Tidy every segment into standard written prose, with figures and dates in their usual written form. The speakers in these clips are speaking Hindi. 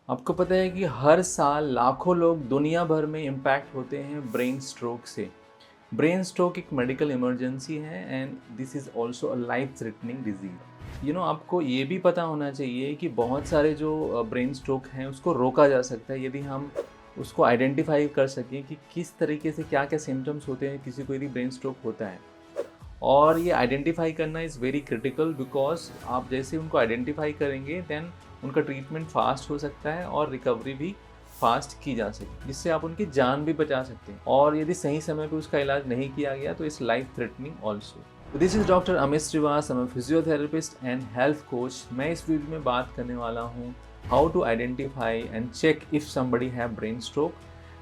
आपको पता है कि हर साल लाखों लोग दुनिया भर में इम्पैक्ट होते हैं ब्रेन स्ट्रोक से। ब्रेन स्ट्रोक एक मेडिकल इमरजेंसी है and this is also a life threatening disease. आपको ये भी पता होना चाहिए कि बहुत सारे जो ब्रेन स्ट्रोक हैं उसको रोका जा सकता है यदि हम उसको आइडेंटिफाई कर सकें कि किस तरीके से क्या क्या सिम्टम्स होते हैं किसी को यदि ब्रेन स्ट्रोक होता है। और ये आइडेंटिफाई करना इज़ वेरी क्रिटिकल बिकॉज आप जैसे उनको आइडेंटिफाई करेंगे देन उनका ट्रीटमेंट फास्ट हो सकता है और रिकवरी भी फास्ट की जा सकती जिससे आप उनकी जान भी बचा सकते हैं। और यदि सही समय पे उसका इलाज नहीं किया गया तो इस life threatening also. This is doctor Amit Shrivas, मैं फिजियोथेरेपिस्ट एंड हेल्थ कोच। मैं इस वीडियो में बात करने वाला हूँ how to identify and check if somebody have brain stroke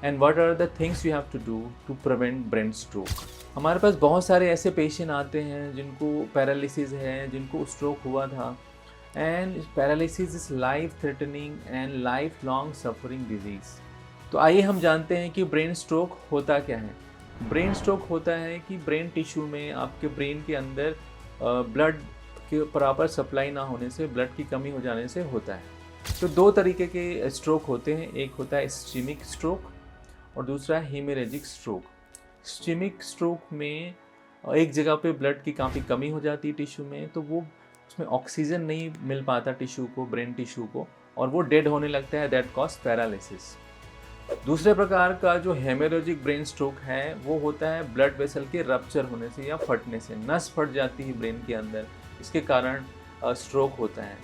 and what are the things you have to do to prevent brain stroke. हमारे पास बहुत सारे ऐसे पेशेंट आते हैं जिनको पैरालिसिस है, जिनको स्ट्रोक हुआ था and paralysis is life threatening and life long suffering disease. तो आइए हम जानते हैं कि ब्रेन स्ट्रोक होता क्या है। ब्रेन स्ट्रोक होता है कि ब्रेन टिश्यू में आपके ब्रेन के अंदर ब्लड के प्रॉपर सप्लाई ना होने से, ब्लड की कमी हो जाने से होता है। तो दो तरीके के स्ट्रोक होते हैं, एक होता है इस्चेमिक स्ट्रोक और दूसरा हेमोरेजिक स्ट्रोक। इस्चेमिक स्ट्रोक में एक जगह पे ब्लड की काफ़ी कमी हो जाती है टिश्यू में, तो वो उसमें ऑक्सीजन नहीं मिल पाता टिश्यू को, ब्रेन टिश्यू को, और वो डेड होने लगता है, दैट कॉज पैरालिसिस। दूसरे प्रकार का जो हेमोरेजिक ब्रेन स्ट्रोक है वो होता है ब्लड वेसल के रप्चर होने से या फटने से। नस फट जाती है ब्रेन के अंदर, इसके कारण स्ट्रोक होता है।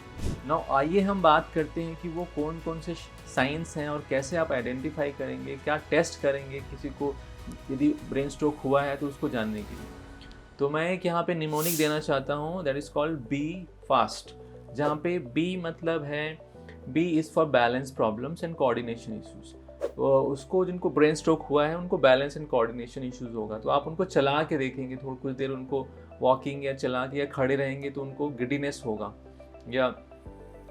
नाउ आइए हम बात करते हैं कि वो कौन कौन से साइंस हैं और कैसे आप आइडेंटिफाई करेंगे, क्या टेस्ट करेंगे किसी को यदि ब्रेन स्ट्रोक हुआ है तो उसको जानने के लिए। तो मैं एक यहाँ पे निमोनिक देना चाहता हूँ, that is called be fast, जहाँ पे बी मतलब है, B is for balance problems and coordination issues. तो उसको जिनको ब्रेन स्ट्रोक हुआ है उनको बैलेंस एंड कोऑर्डिनेशन इश्यूज होगा, तो आप उनको चला के देखेंगे, थोड़ी कुछ देर उनको वॉकिंग या चला के या खड़े रहेंगे तो उनको गिडीनेस होगा या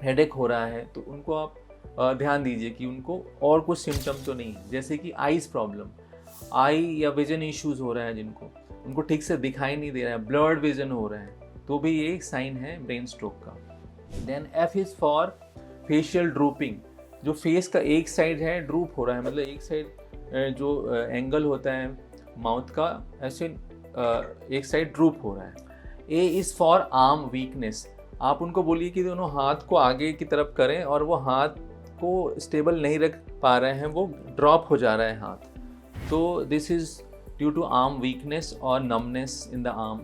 हेडेक हो रहा है, तो उनको आप ध्यान दीजिए कि उनको और कुछ सिम्टम तो नहीं है, जैसे कि आईज प्रॉब्लम, आई या विजन इश्यूज हो रहा है जिनको, उनको ठीक से दिखाई नहीं दे रहा है, ब्लर्ड विजन हो रहा है, तो भी ये एक साइन है ब्रेन स्ट्रोक का। Then F is for facial drooping, जो फेस का एक साइड है ड्रूप हो रहा है, मतलब एक साइड जो एंगल होता है माउथ का, ऐसे एक साइड ड्रूप हो रहा है। A is for arm weakness, आप उनको बोलिए कि दोनों हाथ को आगे की तरफ करें और वो हाथ को स्टेबल नहीं रख पा रहे हैं, वो ड्रॉप हो जा रहा है हाथ, तो this is due to arm weakness और नमनेस इन द आर्म।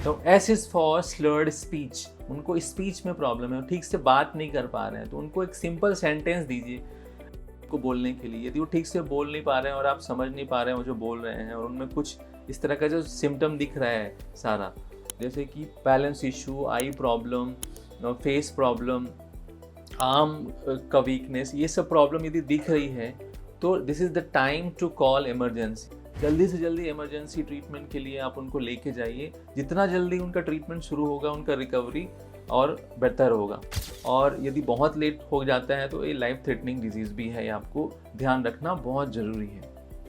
तो S is for slurred speech, उनको स्पीच में प्रॉब्लम है, ठीक से बात नहीं कर पा रहे हैं, तो उनको एक सिंपल सेंटेंस दीजिए को बोलने के लिए। यदि वो ठीक से बोल नहीं पा रहे हैं और आप समझ नहीं पा रहे हैं वो जो बोल रहे हैं और उनमें कुछ इस तरह का जो सिम्टम दिख रहा है सारा, जैसे कि balance issue, eye problem, face problem, arm का वीकनेस, ये सब प्रॉब्लम यदि दिख रही है तो this is the time to call emergency. जल्दी से जल्दी इमरजेंसी ट्रीटमेंट के लिए आप उनको लेके जाइए। जितना जल्दी उनका ट्रीटमेंट शुरू होगा उनका रिकवरी और बेहतर होगा, और यदि बहुत लेट हो जाता है तो ये लाइफ थ्रेटनिंग डिजीज़ भी है, ये आपको ध्यान रखना बहुत ज़रूरी है।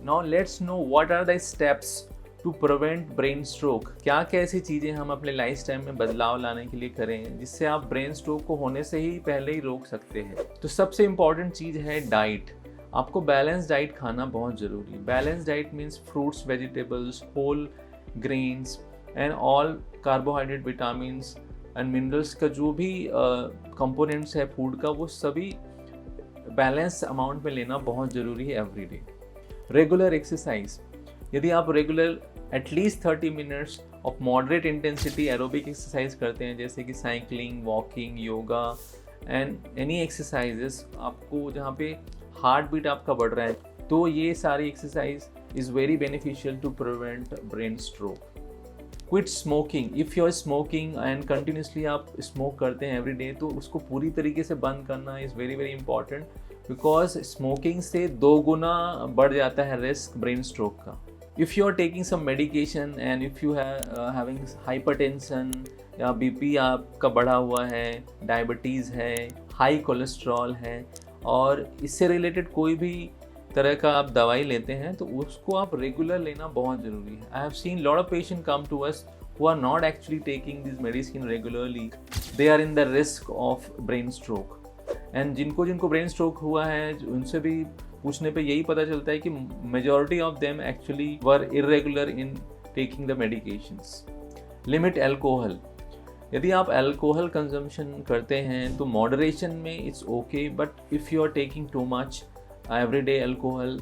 Now let's know what are the steps to prevent brain stroke. क्या क्या ऐसी चीज़ें हम अपने लाइफ स्टाइल में बदलाव लाने के लिए करें जिससे आप ब्रेन स्ट्रोक को होने से ही पहले ही रोक सकते हैं। तो सबसे इम्पॉर्टेंट चीज़ है डाइट। आपको बैलेंस डाइट खाना बहुत ज़रूरी है। Balance diet means fruits, vegetables, whole grains and all carbohydrate, vitamins and minerals का जो भी कंपोनेंट्स है फूड का, वो सभी बैलेंस अमाउंट में लेना बहुत ज़रूरी है एवरी डे। रेगुलर एक्सरसाइज, यदि आप regular at least 30 minutes of moderate intensity aerobic exercise करते हैं, जैसे कि cycling, walking, yoga and any exercises आपको जहाँ पे हार्ट बीट आपका बढ़ रहा है, तो ये सारी exercise is very beneficial to prevent brain stroke. Quit smoking, if you are smoking and continuously आप स्मोक करते हैं एवरी डे, तो उसको पूरी तरीके से बंद करना is very very important, because smoking से 2 गुना बढ़ जाता है रिस्क ब्रेन स्ट्रोक का। If you are taking some medication and if you having hypertension या बीपी आपका बढ़ा हुआ है, डायबिटीज़ है, हाई कोलेस्ट्रॉल है, और इससे रिलेटेड कोई भी तरह का आप दवाई लेते हैं, तो उसको आप रेगुलर लेना बहुत ज़रूरी है। I have seen lot of patient come to us who are not actually taking this medicine regularly, they are in the risk of brain stroke. And जिनको जिनको ब्रेन स्ट्रोक हुआ है उनसे भी पूछने पे यही पता चलता है कि majority of them actually were irregular in taking the medications. Limit alcohol, यदि आप अल्कोहल कंजम्पशन करते हैं तो मॉडरेशन में it's okay, but if you are taking too much everyday alcohol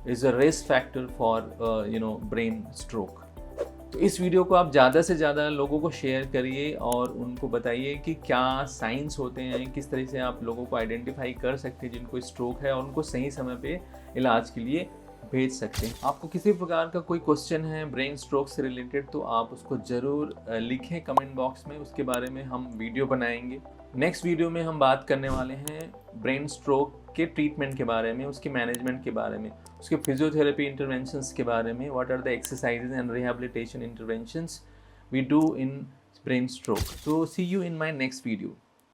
is a risk factor for brain stroke. तो इस वीडियो को आप ज़्यादा से ज़्यादा लोगों को शेयर करिए और उनको बताइए कि क्या साइंस होते हैं, किस तरह से आप लोगों को आइडेंटिफाई कर सकते हैं जिनको स्ट्रोक है और उनको सही समय पे इलाज के लिए भेज सकते हैं। आपको किसी प्रकार का कोई क्वेश्चन है ब्रेन स्ट्रोक से रिलेटेड तो आप उसको ज़रूर लिखें कमेंट बॉक्स में, उसके बारे में हम वीडियो बनाएंगे। नेक्स्ट वीडियो में हम बात करने वाले हैं ब्रेन स्ट्रोक के ट्रीटमेंट के बारे में, उसके मैनेजमेंट के बारे में, उसके फिजियोथेरेपी इंटरवेंशंस के बारे में, what are the exercises and rehabilitation interventions we do in brain stroke. तो see you in my next video.